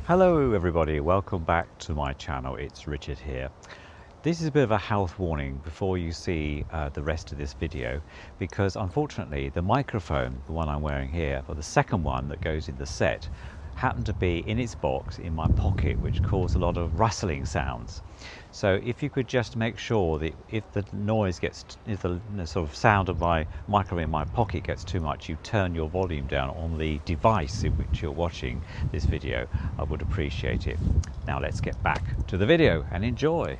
Hello everybody, welcome back to my channel. It's Richard here. This is a bit of a health warning before you see the rest of this video, because unfortunately the microphone, the one I'm wearing here, or the second one that goes in the set, happened to be in its box in my pocket, which caused a lot of rustling sounds. So if you could just make sure that if the noise gets, if the sort of sound of my microphone in my pocket gets too much, you turn your volume down on the device in which you're watching this video, I would appreciate it. Now let's get back to the video and enjoy.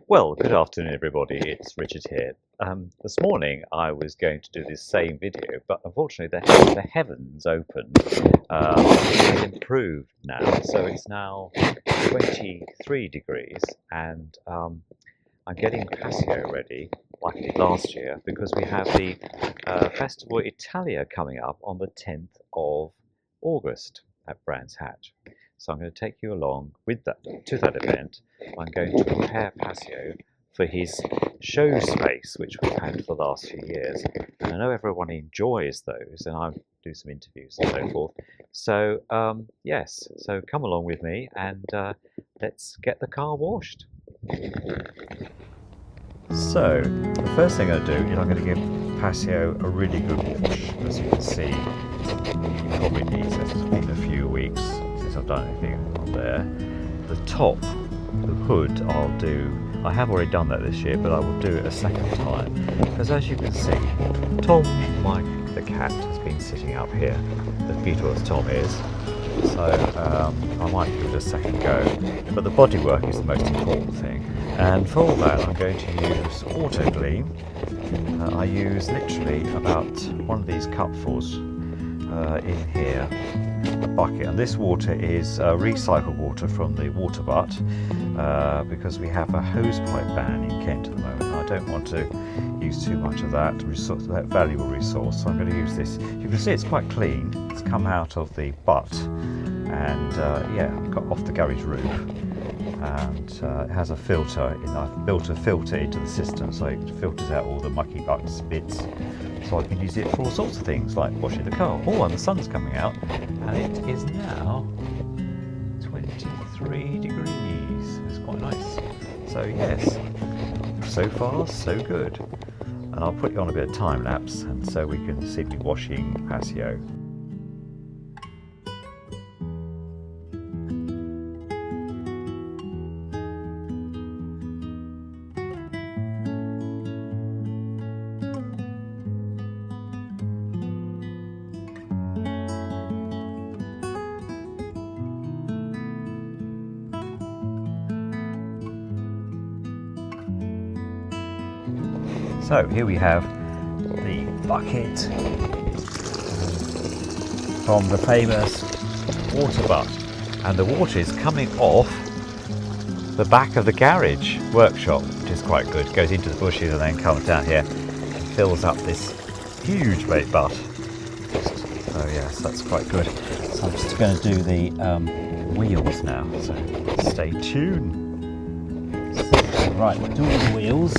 Well, good afternoon everybody, it's Richard here. This morning I was going to do this same video, but unfortunately the heavens opened. It's improved now, so it's now 23 degrees, and I'm getting Passio ready like I did last year, because we have the Festival Italia coming up on the 10th of August at Brands Hatch. So I'm going to take you along with that to that event. I'm going to prepare Passio for his show space, which we've had for the last few years. And I know everyone enjoys those, and I do some interviews and so forth. So yes, so come along with me and let's get the car washed. So the first thing I'm going to do is I'm going to give Passio a really good wash. As you can see, he probably needs it. It's been a few weeks since I've done anything on there. The top, the hood, I'll do. I have already done that this year, but I will do it a second time, because as you can see, Tom, the cat, has been sitting up here, as beautiful as Tom is. So I might give it a second go, but the bodywork is the most important thing. And for that I'm going to use Auto Clean. I use literally about one of these cupfuls in here, a bucket, and this water is recycled water from the water butt, because we have a hosepipe ban in Kent at the moment. I don't want to use too much of that valuable resource, so I'm going to use this. You can see it's quite clean. It's come out of the butt, and yeah, got off the garage roof, and it has a filter. I've built a filter into the system, so it filters out all the mucky bits, so I can use it for all sorts of things, like washing the car. Oh, and the sun's coming out, and it is now 23 degrees. It's quite nice. So yes, so far so good. And I'll put you on a bit of time lapse, and so we can see me washing Passio. So here we have the bucket from the famous water butt, and the water is coming off the back of the garage workshop, which is quite good. It goes into the bushes and then comes down here and fills up this huge great butt. So yes, that's quite good. So I'm just going to do the wheels now, so stay tuned. Right, we'll do all the wheels.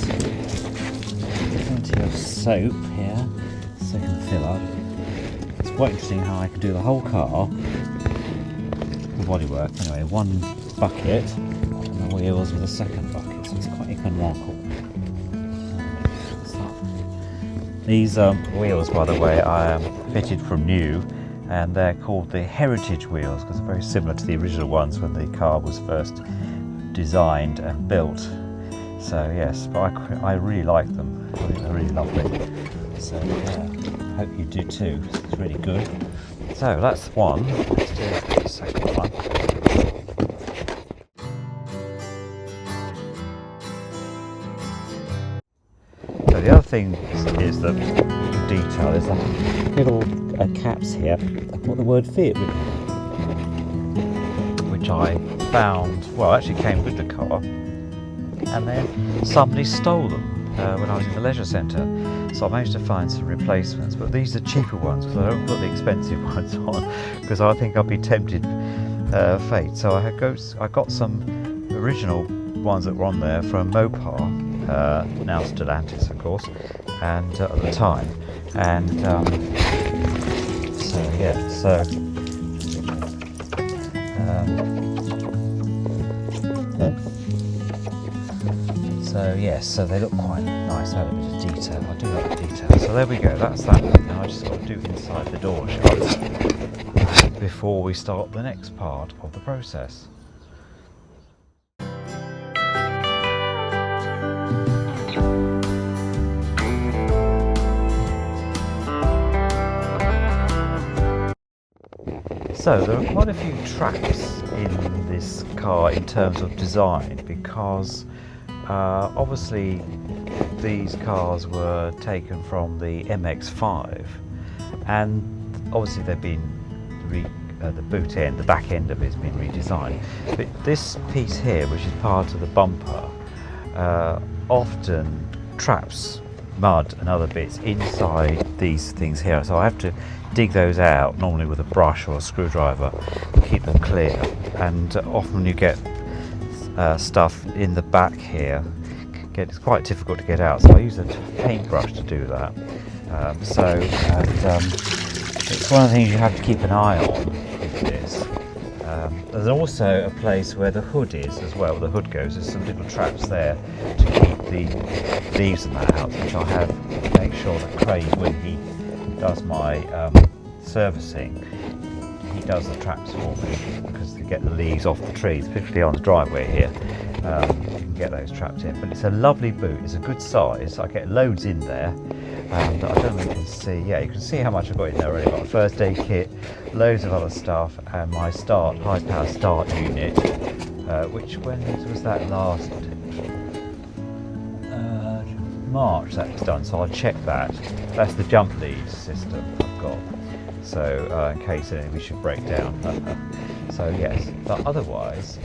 Plenty of soap here, so you can fill up. It's quite interesting how I can do the whole car, the bodywork, anyway, one bucket, and the wheels with a second bucket, so it's quite economical. These wheels, by the way, I fitted from new, and they're called the Heritage wheels, because they're very similar to the original ones when the car was first designed and built. So yes, but I really like them. I think they're really lovely. So yeah, hope you do too. It's really good. So that's one. Let's do the second one. So the other thing is that detail is that little caps here. I've got the word Fiat written, which I found, well, actually came with the car, and then somebody stole them when I was in the leisure centre, so I managed to find some replacements, but these are cheaper ones, because I don't put the expensive ones on, because I think I'd be tempted fate. So I got some original ones that were on there from Mopar, now Stellantis of course, and at the time, and so yeah, so yes, so they look quite nice. Add a bit of detail. I do like the detail. So there we go. That's that. Now I just got to do inside the door shut before we start the next part of the process. So there are quite a few traps in this car in terms of design, because obviously these cars were taken from the MX-5, and obviously they've been the boot end, the back end of it has been redesigned. But this piece here, which is part of the bumper, often traps mud and other bits inside these things here. So I have to dig those out, normally with a brush or a screwdriver, to keep them clear. And often you get stuff in the back here. It's quite difficult to get out, so I use a paintbrush to do that. It's one of the things you have to keep an eye on with this. There's also a place where the hood is as well. The hood goes. There's some little traps there to keep the leaves and that out, which I have to make sure that Craig, when he does my servicing, he does the traps for me, because to get the leaves off the trees, particularly on the driveway here, you can get those trapped in. But it's a lovely boot. It's a good size. I get loads in there. And I don't know if you can see, yeah, you can see how much I've got in there already. I've got a first aid kit, loads of other stuff, and my high power start unit, which, when was that last? March that was done, so I'll check that. That's the jump lead system I've got, so in case anything should break down. So yes, but otherwise,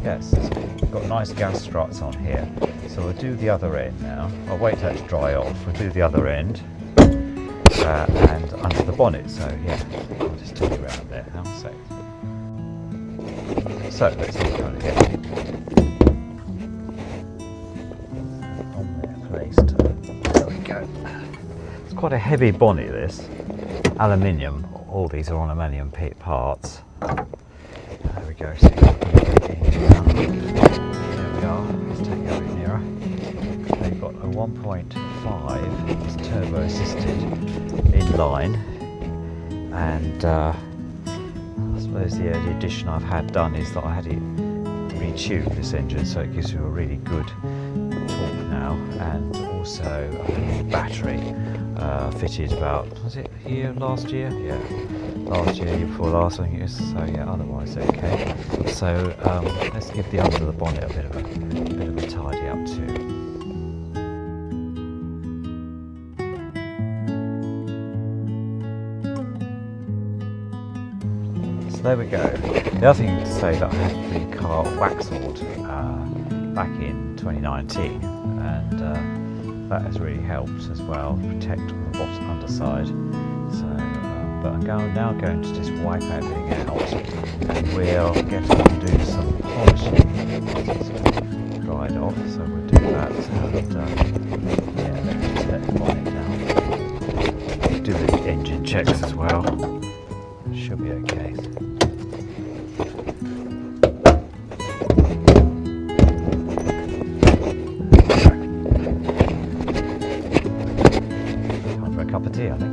yes, we've got nice gas struts on here. So we'll do the other end now. I'll wait for that to dry off. We'll do the other end and under the bonnet. So yeah, I'll just turn you around there. Hang on a sec. So let's see how to get on there placed. There we go. It's quite a heavy bonnet, this. Aluminium. All these are on aluminium parts. There we go. So there we are. Let's take it a bit nearer. They've got a 1.5, it's turbo assisted inline, and I suppose the only addition I've had done is that I had it retuned, this engine, so it gives you a really good torque now, and also I had the battery fitted about, was it last year? Yeah, last year before last, I think it is. So yeah, otherwise okay. So let's give the under the bonnet a bit of a tidy up too. So there we go. The other thing to say, that I had the car waxed back in 2019, and that has really helped as well to protect the bottom underside. So, but I'm now going to just wipe everything out, and we'll get on and do some polishing. It's dried off, so we'll do that. And yeah, let's just let the bonnet down. Do the engine checks as well. Should be okay. Time for a cup of tea, I think.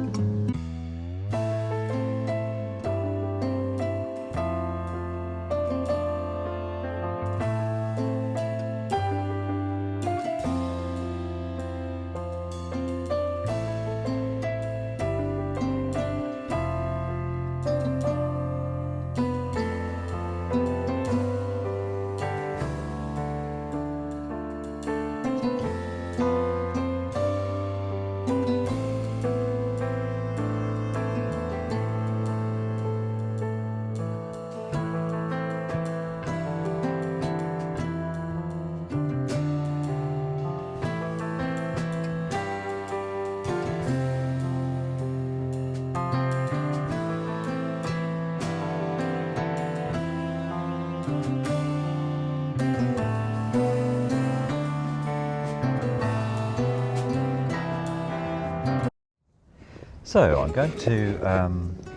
So I'm going to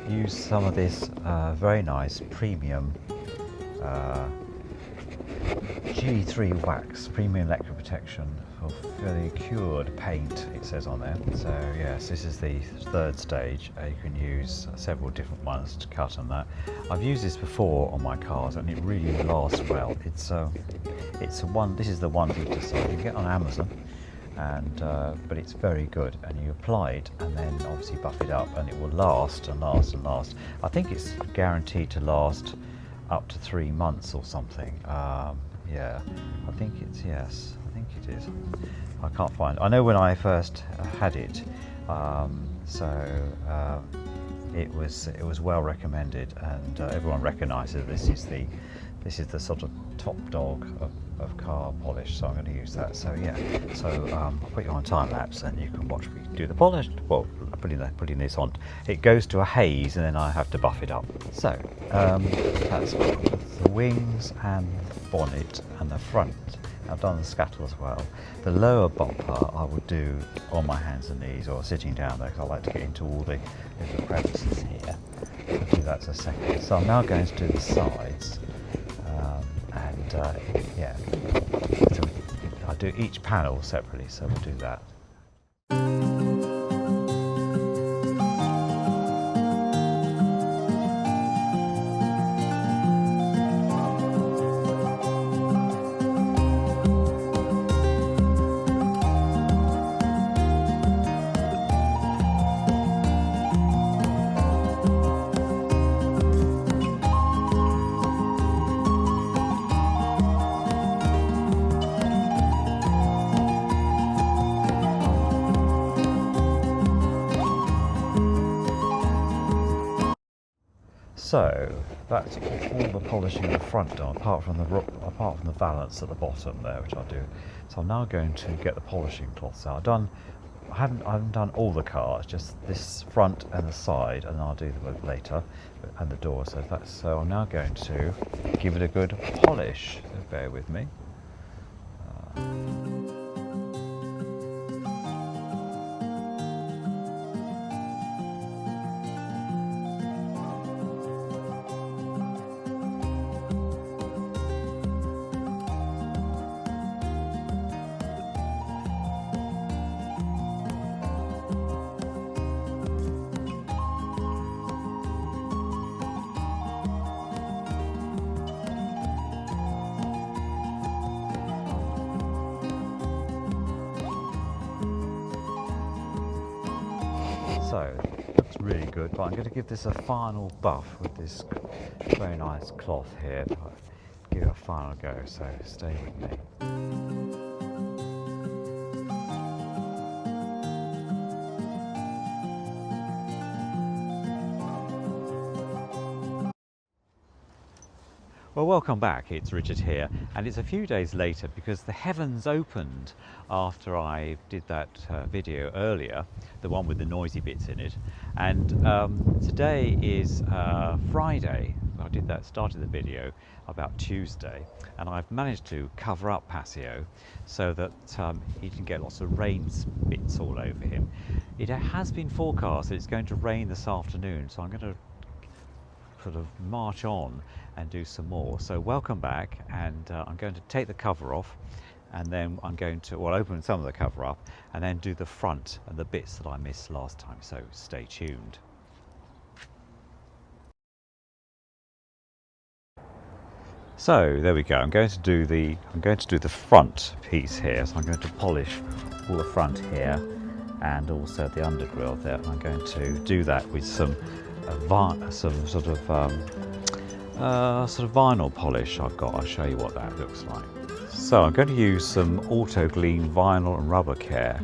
use some of this very nice premium G3 wax, premium electric protection for fully cured paint, it says on there. So yes, this is the third stage. You can use several different ones to cut on that. I've used this before on my cars and it really lasts well. It's one. This is the 1 litre size. You can get on Amazon, and but it's very good. And you apply it and then obviously buff it up, and it will last and last and last. I think it's guaranteed to last up to 3 months or something. Yeah, I think it's, yes, I think it is. I can't find, I know when I first had it, it was well recommended, and everyone recognises this is the sort of top dog of car polish, so I'm going to use that. So yeah, so I'll put you on time lapse and you can watch me do the polish. Well, putting this on, it goes to a haze and then I have to buff it up. So that's the wings and the bonnet and the front. I've done the scuttle as well. The lower bumper I would do on my hands and knees or sitting down there, because I like to get into all the little crevices here. I'll do that in a second. So I'm now going to do the sides. Yeah, so I'll do each panel separately, so we'll do that. So that's all the polishing in the front done, apart from the valance at the bottom there, which I'll do. So I'm now going to get the polishing cloths out. I haven't done all the cars, just this front and the side, and I'll do them later, and the door. So I'm now going to give it a good polish. So bear with me. So, looks really good, but I'm going to give this a final buff with this very nice cloth here. Give it a final go, so stay with me. Well, welcome back, it's Richard here, and it's a few days later because the heavens opened after I did that video earlier, the one with the noisy bits in it, and today is Friday. I started the video about Tuesday, and I've managed to cover up Passio so that he didn't get lots of rain bits all over him. It has been forecast that it's going to rain this afternoon, so I'm going to sort of march on and do some more. So welcome back, and I'm going to take the cover off, and then I'm going to, well, open some of the cover up and then do the front and the bits that I missed last time, so stay tuned. So there we go. I'm going to do the front piece here. So I'm going to polish all the front here and also the undergrille there. And I'm going to do that with some sort of vinyl polish I've got. I'll show you what that looks like. So I'm going to use some Auto Gleam vinyl and rubber care,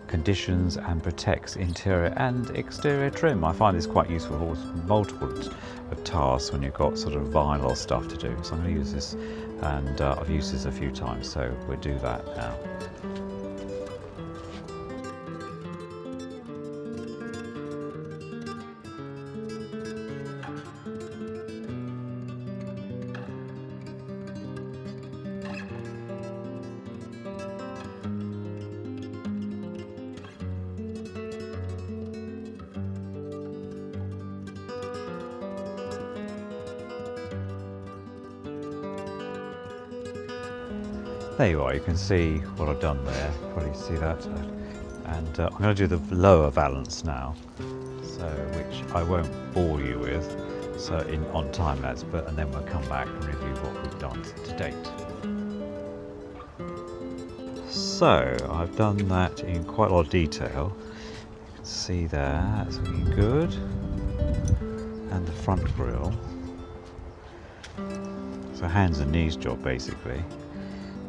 conditions and protects interior and exterior trim. I find this quite useful for multiple of tasks when you've got sort of vinyl stuff to do. So I'm going to use this, and I've used this a few times, so we'll do that now. there you are, you can see what I've done there, probably see that. And I'm going to do the lower valance now, so which I won't bore you with on time lapse, and then we'll come back and review what we've done to date. So I've done that in quite a lot of detail. You can see there, that's looking good. And the front grille. So hands and knees job basically.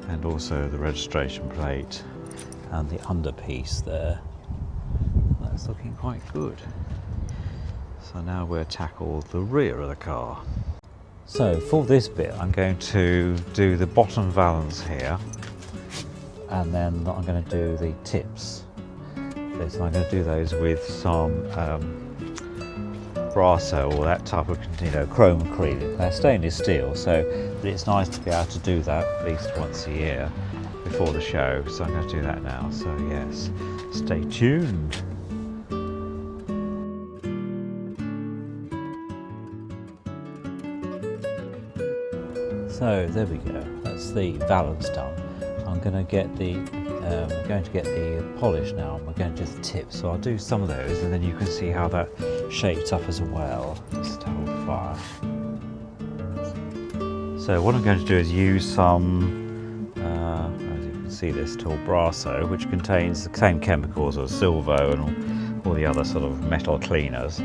And also the registration plate and the underpiece there. That's looking quite good. So now we'll tackle the rear of the car. So for this bit I'm going to do the bottom valance here, and then I'm going to do the tips. So I'm going to do those with some Passio or that type of chrome acrylic. They're stainless steel, but it's nice to be able to do that at least once a year before the show. So I'm going to do that now. So yes, stay tuned. So there we go. That's the valance done. I'm going to get the polish now. And we're going to do the tips. So I'll do some of those, and then you can see how that shapes up as well. Just hold fire. So what I'm going to do is use some, as you can see, this tool Passio, which contains the same chemicals as Silvo and all the other sort of metal cleaners.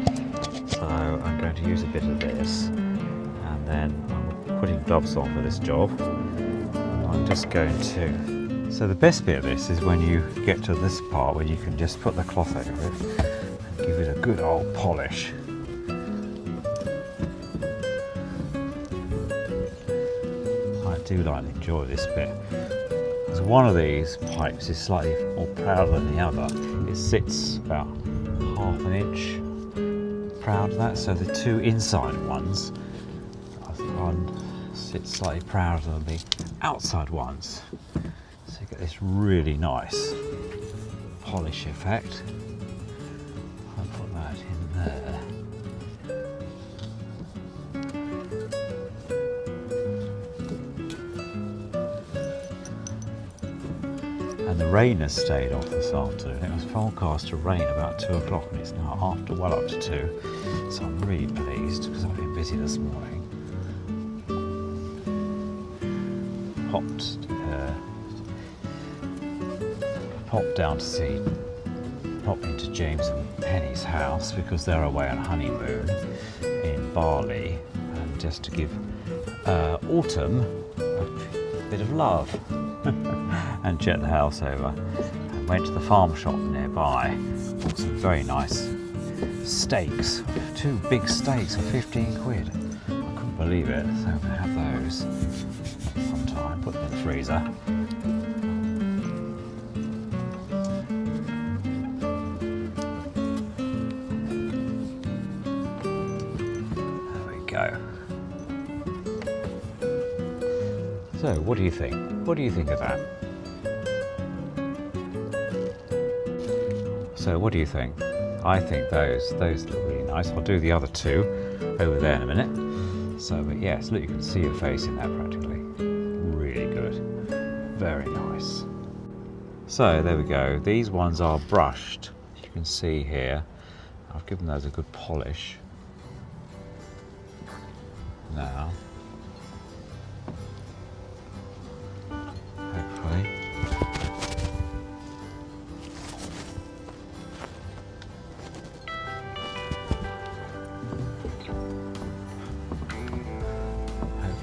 So I'm going to use a bit of this, and then I'm putting gloves on for this job. I'm just going to. So the best bit of this is when you get to this part where you can just put the cloth over it and give it a good old polish. I do like to enjoy this bit, because one of these pipes is slightly more prouder than the other. It sits about half an inch proud of that, so the two inside ones, one sits slightly prouder than the outside ones. So you get this really nice polish effect. I'll put that in there. And the rain has stayed off this afternoon. It was forecast to rain about 2 o'clock, and it's now well up to 2. So I'm really pleased because I've been busy this morning. Popped down to pop into James and Penny's house because they're away on honeymoon in Bali, and just to give Autumn a bit of love and jet the house over, and went to the farm shop nearby, bought some very nice steaks, 2 big steaks for 15 quid. I couldn't believe it, so I'm going to have those sometime, put them in the freezer. So, what do you think? What do you think of that? So, what do you think? I think those look really nice. I'll do the other 2 over there in a minute. So, but yes, look, you can see your face in that practically. Really good. Very nice. So, there we go. These ones are brushed. You can see here. I've given those a good polish. Now.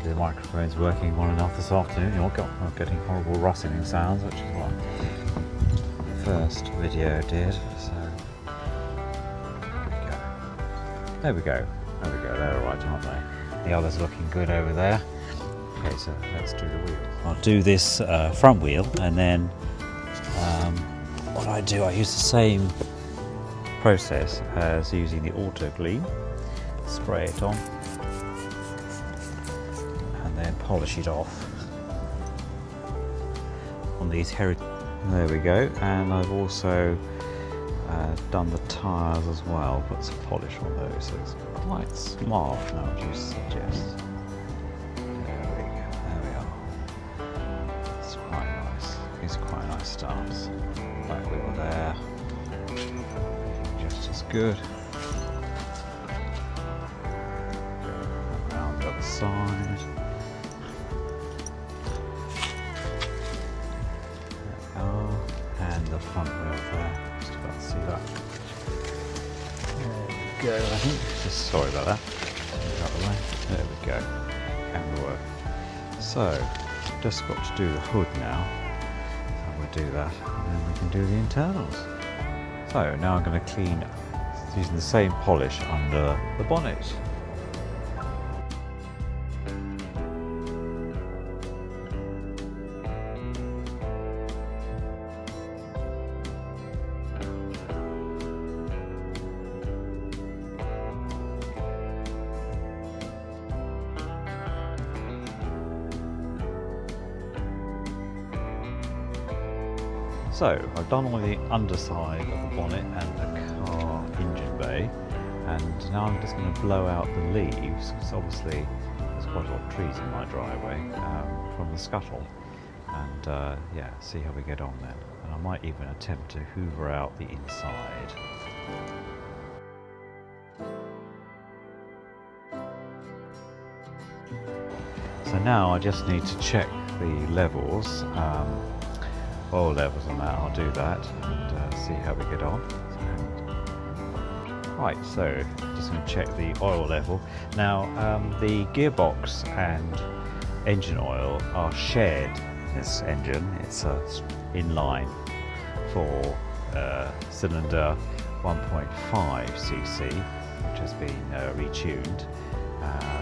The microphone's working well enough this afternoon. You're not getting horrible rustling sounds, which is what the first video did. So there we go. They're all right, aren't they? The others are looking good over there. Okay, so let's do the wheel. I'll do this front wheel, and then what I do, I use the same process as using the Auto Clean. Spray it on, then polish it off on these heritage. There we go, and I've also done the tyres as well, put some polish on those, so it's quite smart now, would you suggest? There we go, there we are. It's quite good. Around the other side. And the front wheel there. Just about to see that. There we go, I think. Just sorry about that. Out of the way. There we go. Camera work. So, just got to do the hood now. So we'll do that, and then we can do the internals. So now I'm going to clean using the same polish under the bonnet. So I've done all the underside of the bonnet and the car engine bay, and now I'm just going to blow out the leaves, because obviously there's quite a lot of trees in my driveway from the scuttle, and yeah, see how we get on then. And I might even attempt to hoover out the inside. So now I just need to check the levels. Oil levels on that, I'll do that and see how we get on. Right, so just going to check the oil level. Now the gearbox and engine oil are shared. This engine, it's inline for cylinder 1.5 cc, which has been retuned.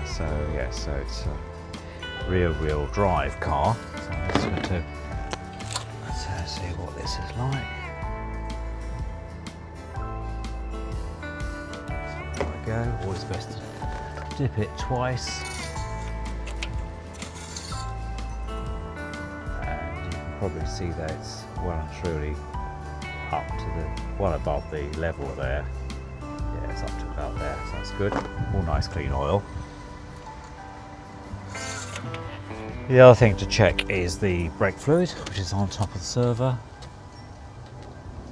So yeah, so it's a rear wheel drive car. So I'm just going to see what this is like. So there we go. Always best to dip it twice. And you can probably see that it's well and truly up to well above the level there. Yeah, it's up to about there, so that's good. All nice clean oil. The other thing to check is the brake fluid, which is on top of the servo.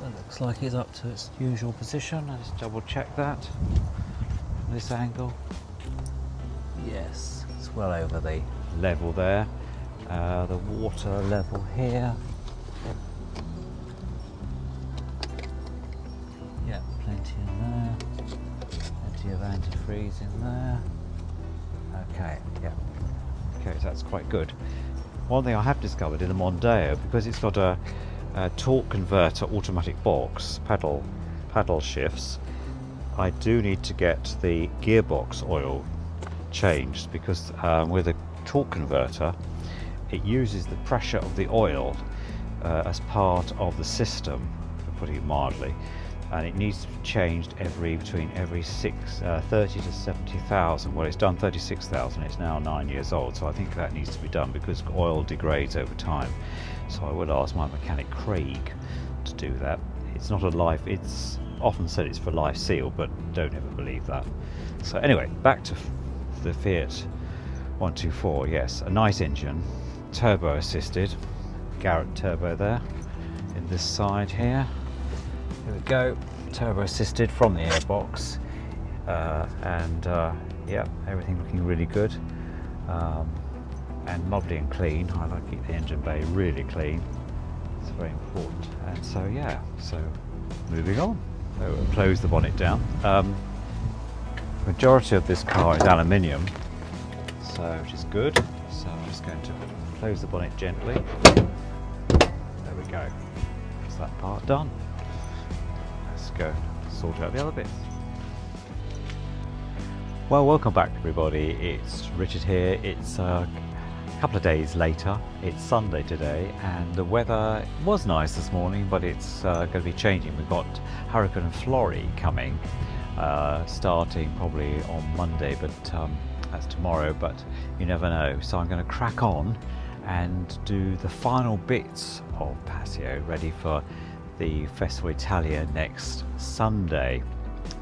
It looks like it's up to its usual position. I'll just double check that from this angle. Yes, it's well over the level there. The water level here. Yeah, plenty in there. Plenty of antifreeze in there. Okay, yeah. Okay, so that's quite good. One thing I have discovered in the Mondeo, because it's got a torque converter automatic box, paddle shifts, I do need to get the gearbox oil changed, because with a torque converter it uses the pressure of the oil as part of the system, for putting it mildly, and it needs to be changed between every 30 to 70,000. Well, it's done 36,000. It's now 9 years old, so I think that needs to be done because oil degrades over time. So I would ask my mechanic Craig to do that. It's not a life. It's often said it's for life seal, but don't ever believe that. So anyway, back to the Fiat 124. Yes, a nice engine, turbo assisted, Garrett turbo there in this side here. Here we go, turbo assisted from the airbox, and yeah, everything looking really good, and lovely and clean. I like to keep the engine bay really clean, it's very important. And so yeah, so moving on. So we'll close the bonnet down. Majority of this car is aluminium, so which is good. So I'm just going to close the bonnet gently. There we go, that's that part done. Let's go sort out the other bits. Well, welcome back everybody, it's Richard here. It's a couple of days later, it's Sunday today, and the weather was nice this morning, but it's going to be changing. We've got Hurricane Florrie coming, starting probably on Monday, but that's tomorrow, but you never know. So I'm going to crack on and do the final bits of Passio, ready for the Festival Italia next Sunday,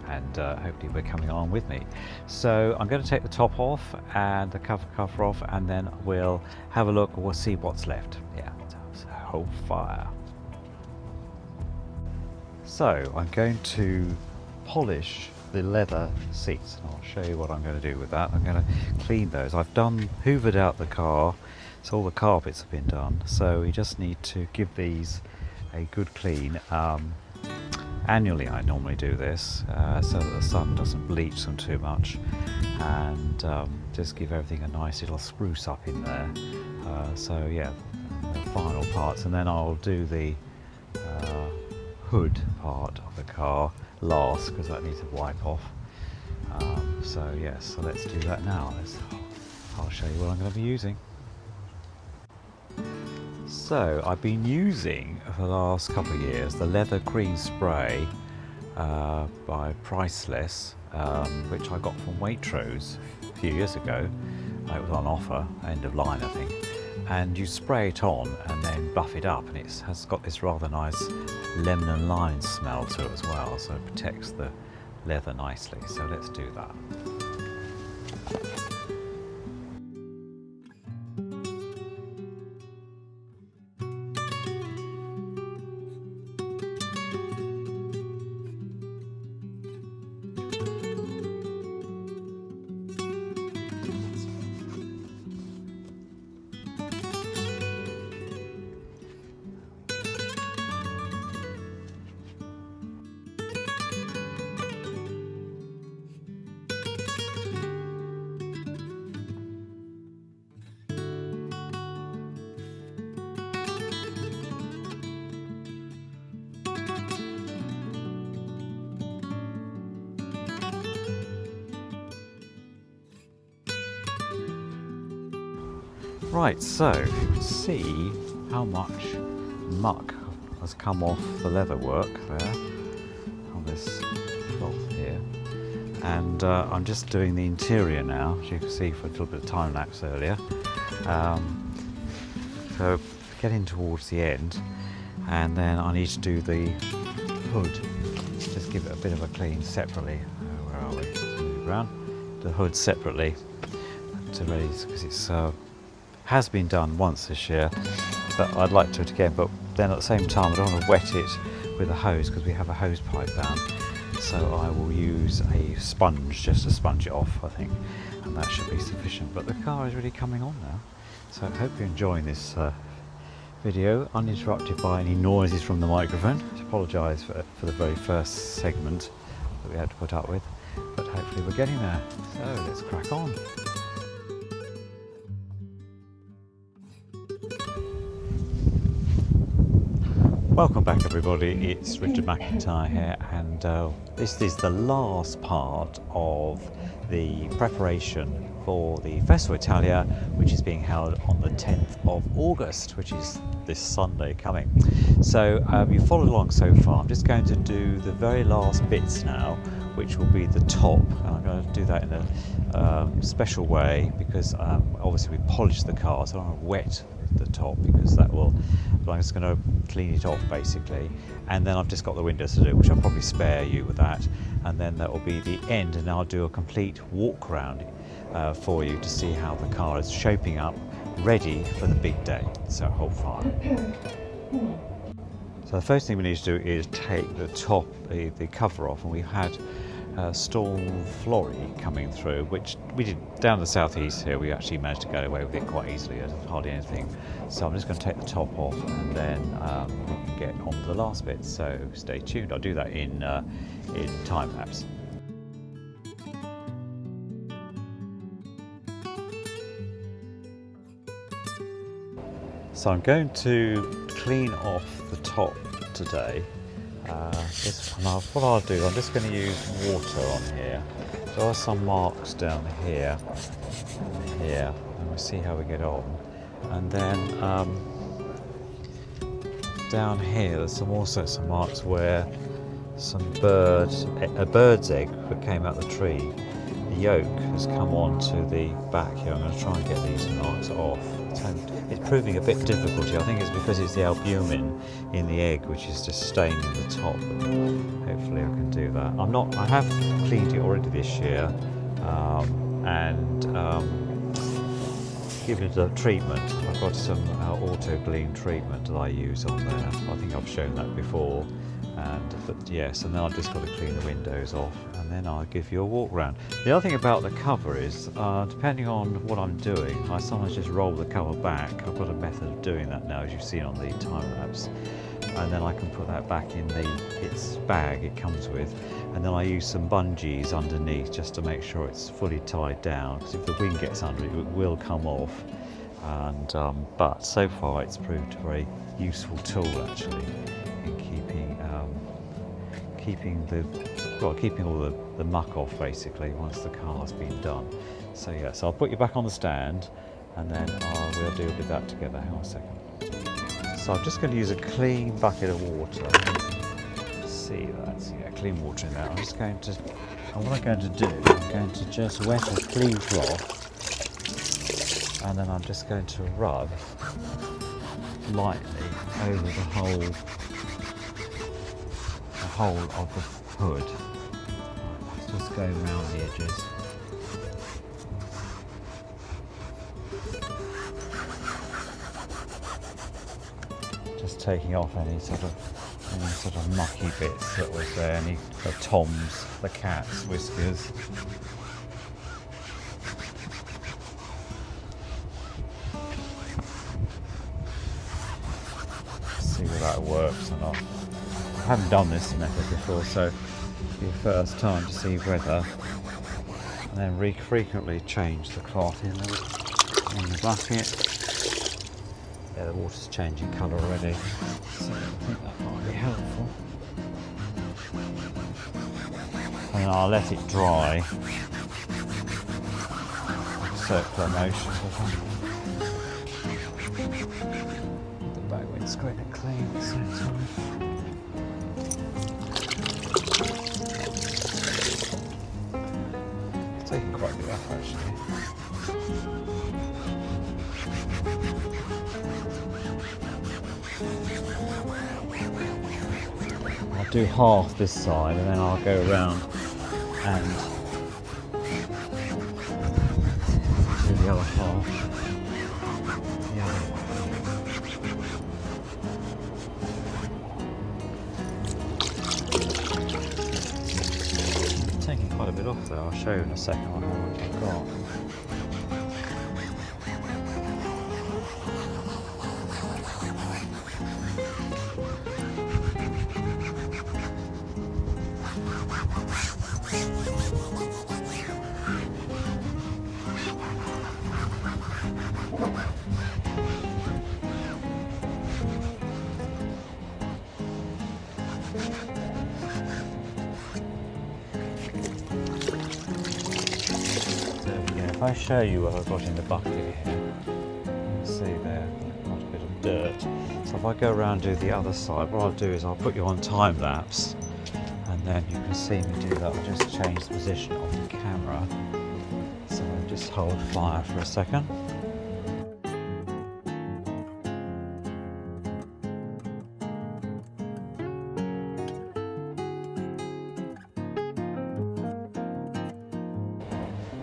and hopefully we're coming on with me. So I'm going to take the top off and the cover off, and then we'll have a look, we'll see what's left. Yeah, so hold fire. So I'm going to polish the leather seats, and I'll show you what I'm going to do with that. I'm going to clean those. I've hoovered out the car, so all the carpets have been done, so we just need to give these a good clean. Annually I normally do this, so that the sun doesn't bleach them too much, and just give everything a nice little spruce up in there. So yeah, the final parts, and then I'll do the hood part of the car last, because that needs to wipe off. So yes, so let's do that now. I'll show you what I'm going to be using. So I've been using for the last couple of years the leather cream spray by Priceless, which I got from Waitrose a few years ago. It was on offer, end of line I think, and you spray it on and then buff it up, and it has got this rather nice lemon and lime smell to it as well, so it protects the leather nicely. So let's do that. Right, so you can see how much muck has come off the leather work there on this cloth here, and I'm just doing the interior now, as you can see for a little bit of time lapse earlier. So getting towards the end, and then I need to do the hood, just give it a bit of a clean separately. Where are we? Let's move around. The hood separately to raise, because it's has been done once this year, but I'd like to do it again. But then at the same time, I don't want to wet it with a hose, because we have a hose pipe down. So I will use a sponge just to sponge it off, I think, and that should be sufficient. But the car is really coming on now, so I hope you're enjoying this video, uninterrupted by any noises from the microphone. I apologise for the very first segment that we had to put up with, but hopefully we're getting there. So let's crack on. Welcome back everybody, it's Richard McIntyre here, and this is the last part of the preparation for the Festival Italia, which is being held on the 10th of August, which is this Sunday coming. So you followed along so far. I'm just going to do the very last bits now, which will be the top, and I'm going to do that in a special way, because obviously we polished the car, so I don't want to wet the top, because that will, I'm just going to clean it off basically, and then I've just got the windows to do, which I'll probably spare you with that, and then that will be the end, and I'll do a complete walk around for you to see how the car is shaping up, ready for the big day. So hold fire. So the first thing we need to do is take the top, the cover off, and we've had storm flurry coming through, which we did down the southeast here. We actually managed to get away with it quite easily. There's hardly anything. So I'm just going to take the top off, and then we can get on to the last bit. So stay tuned. I'll do that in time lapse. So I'm going to clean off the top today. What I'll do, I'm just going to use water on here. There are some marks down here and here, and we'll see how we get on. And then down here, there's also some marks where a bird's egg that came out the tree, the yolk has come onto the back here. I'm going to try and get these marks off. It's proving a bit difficult. I think it's because it's the albumin in the egg which is just staining the top. But hopefully I can do that. I have cleaned it already this year and given it a treatment. I've got some auto gleam treatment that I use on there. I think I've shown that before. But yes, and then I've just got to clean the windows off, and then I'll give you a walk round. The other thing about the cover is, depending on what I'm doing, I sometimes just roll the cover back. I've got a method of doing that now, as you've seen on the time lapse, and then I can put that back in its bag it comes with, and then I use some bungees underneath just to make sure it's fully tied down, because if the wind gets under it, it will come off. And but so far it's proved a very useful tool actually in keeping all the muck off basically once the car's been done. So yeah, so I'll put you back on the stand, and then we'll deal with that together. Hang on a second. So I'm just going to use a clean bucket of water. See, that's, yeah, clean water in there. What I'm going to do, I'm going to just wet a clean cloth, and then I'm just going to rub lightly over the whole of the hood. Let's just go around the edges. Just taking off any sort of mucky bits that was there, any the Tom's, the cat's whiskers. See whether that works or not. I haven't done this method before, so it'll be the first time to see whether. And then frequently change the cloth in the bucket. Yeah, the water's changing colour already, so I think that might be helpful. And then I'll let it dry. Circular motion. The back windscreen and clean at the same time. It's taking quite a bit off actually. I'll do half this side and then I'll go around and do the other half. The other way. Taking quite a bit off there. I'll show you in a second how much I've got. If I show you what I've got in the bucket here, you can see there, quite a bit of dirt. So if I go around and do the other side, what I'll do is I'll put you on time lapse, and then you can see me do that. I'll just change the position of the camera. So I'll just hold fire for a second.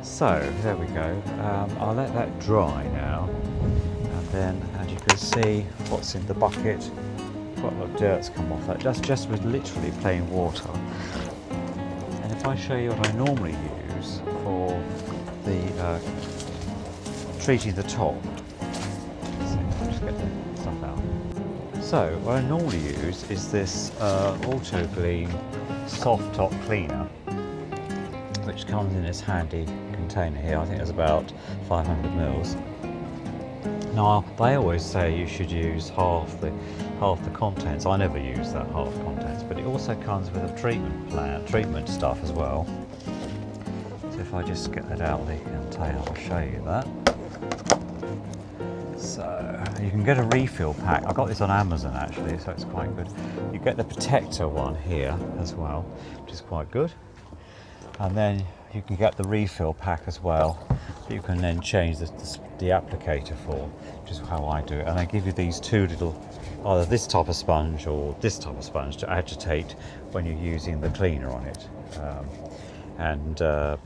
So there we go. I'll let that dry now, and then as you can see what's in the bucket, quite a lot of dirt's come off that, just with literally plain water. And if I show you what I normally use for the treating the top, so I'll just get the stuff out. So what I normally use is this Auto Clean soft top cleaner, which comes in this handy container here. I think it's about 500 mils. Now they always say you should use half the contents. I never use that half contents, but it also comes with a treatment stuff as well. So if I just get that out of the container, I'll show you that. So you can get a refill pack. I got this on Amazon actually, so it's quite good. You get the protector one here as well, which is quite good. And then you can get the refill pack as well that you can then change the applicator for, which is how I do it. And they give you these two little, either this type of sponge or this type of sponge to agitate when you're using the cleaner on it.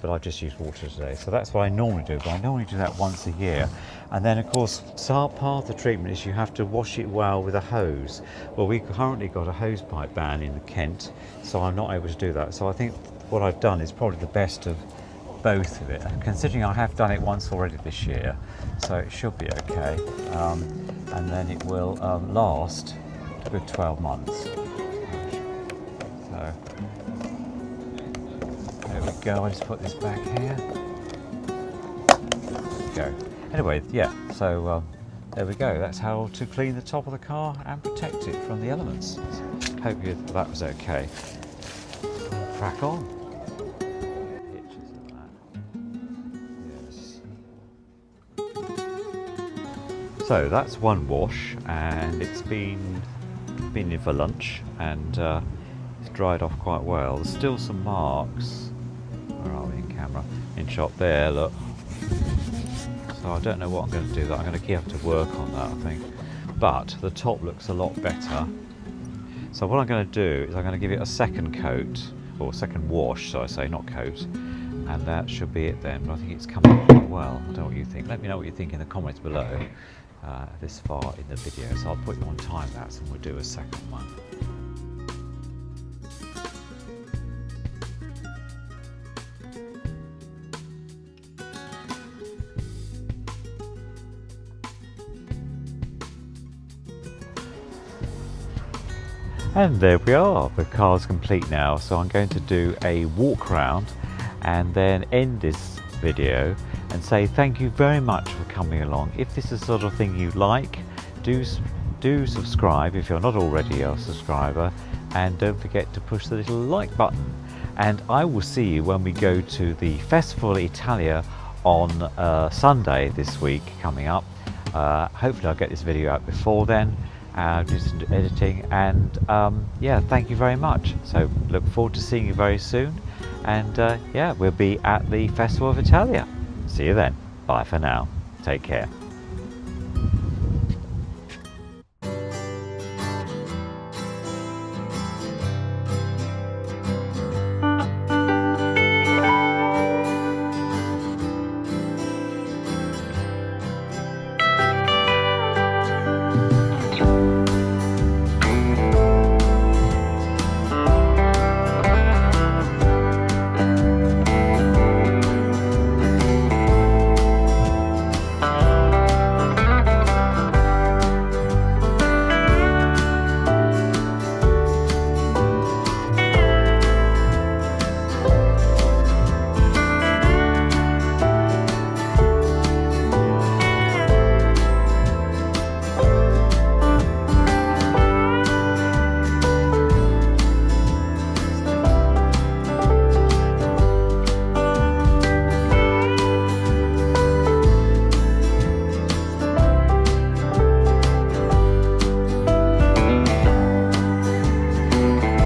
But I've just used water today, so that's what I normally do. But I normally do that once a year, And then of course part of the treatment is you have to wash it well with a hose. Well, we've currently got a hose pipe ban in Kent, so I'm not able to do that. So I think what I've done is probably the best of both of it, considering I have done it once already this year, so it should be okay. And then it will last a good 12 months. So there we go. I'll just put this back here. There we go. Anyway, yeah, so there we go. That's how to clean the top of the car and protect it from the elements. Hope that was okay. Crack on. Pictures of that. Yes. So that's one wash, and it's been in for lunch, and it's dried off quite well. There's still some marks. Where are we in camera? In shot there, look. So I don't know what I'm going to do. I'm going to have to work on that, I think. But the top looks a lot better. So what I'm going to do is I'm going to give it a second coat, or second wash, so I say, not coat, and that should be it then. But I think it's coming out quite well. I don't know what you think. Let me know what you think in the comments below this far in the video. So I'll put you on time lapse and we'll do a second one. And there we are, the car's complete now, so I'm going to do a walk around and then end this video and say thank you very much for coming along. If this is the sort of thing you like, do subscribe if you're not already a subscriber, and don't forget to push the little like button. And I will see you when we go to the Festival Italia on Sunday this week coming up. Hopefully I'll get this video out before then. Do some editing, and yeah, thank you very much. So look forward to seeing you very soon, and yeah, we'll be at the Festival of Italia. See you then. Bye for now. Take care.